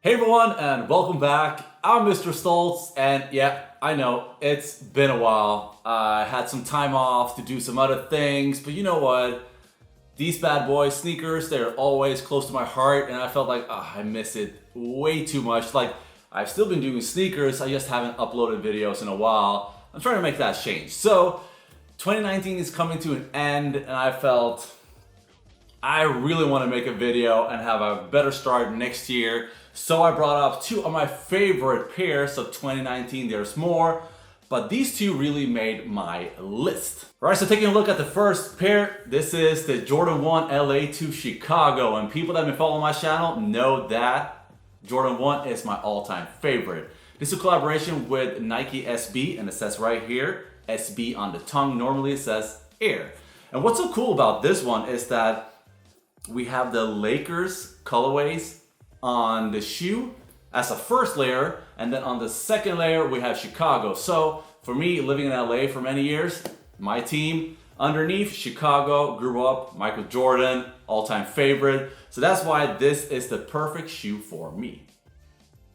Hey everyone, and welcome back. I'm Mr. Stoltz, and yeah, I know it's been a while. I had some time off to do some other things, but you know what? These bad boy sneakers, they're always close to my heart, and I felt like I miss it way too much. Like, I've still been doing sneakers, I just haven't uploaded videos in a while. I'm trying to make that change. So, 2019 is coming to an end, and I felt I really want to make a video and have a better start next year. So I brought up two of my favorite pairs of 2019. There's more, but these two really made my list. All right, so taking a look at the first pair, this is the Jordan 1 LA to Chicago. And people that have been following my channel know that Jordan 1 is my all-time favorite. This is a collaboration with Nike SB, and it says right here, SB on the tongue. Normally it says Air. And what's so cool about this one is that we have the Lakers colorways on the shoe as a first layer, and then on the second layer we have Chicago. So for me, living in LA for many years, my team underneath Chicago, grew up, Michael Jordan, all-time favorite. So that's why this is the perfect shoe for me.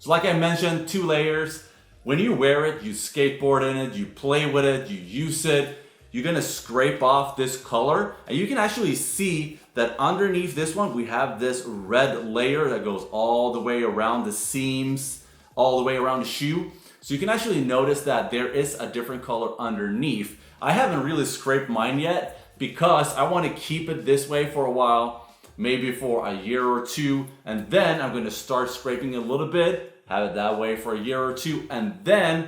So like I mentioned, two layers. When you wear it, you skateboard in it, you play with it, you use it, you're gonna scrape off this color, and you can actually see that underneath this one, we have this red layer that goes all the way around the seams, all the way around the shoe. So you can actually notice that there is a different color underneath. I haven't really scraped mine yet because I want to keep it this way for a while, maybe for a year or two, and then I'm going to start scraping a little bit, have it that way for a year or two, and then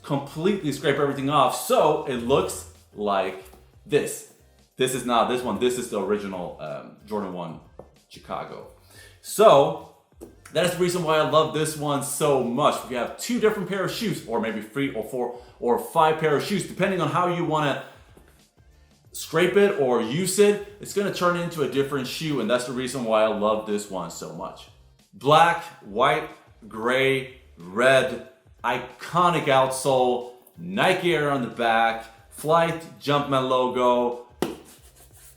completely scrape everything off so it looks like this. This is not this one, this is the original Jordan 1 Chicago. So that is the reason why I love this one so much. We have two different pair of shoes, or maybe 3 or 4 or 5 pair of shoes, depending on how you want to scrape it or use it. It's going to turn into a different shoe, and that's the reason why I love this one so much. Black, white, gray, red, iconic outsole, Nike Air on the back, Flight Jumpman logo.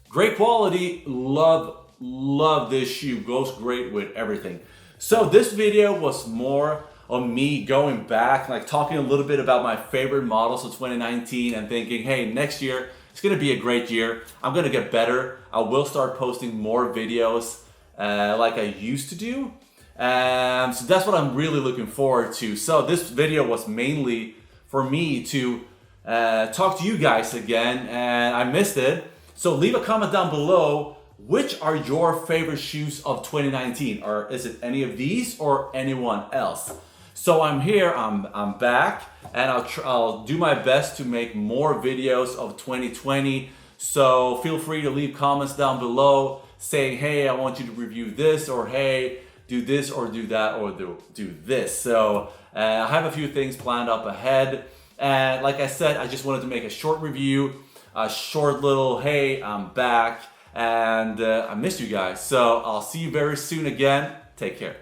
Great quality, love this shoe, goes great with everything. So this video was more of me going back, like talking a little bit about my favorite models of 2019 and thinking, hey, next year, it's gonna be a great year. I'm gonna get better. I will start posting more videos like I used to do. So that's what I'm really looking forward to. So this video was mainly for me to talk to you guys again, and I missed it. So leave a comment down below, which are your favorite shoes of 2019? Or is it any of these or anyone else? So I'm here, I'm back, and I'll do my best to make more videos of 2020. So feel free to leave comments down below saying, hey, I want you to review this, or hey, do this or do that, or do this. So I have a few things planned up ahead. And like I said, I just wanted to make a short review, a short little, hey, I'm back, and I miss you guys. So I'll see you very soon again. Take care.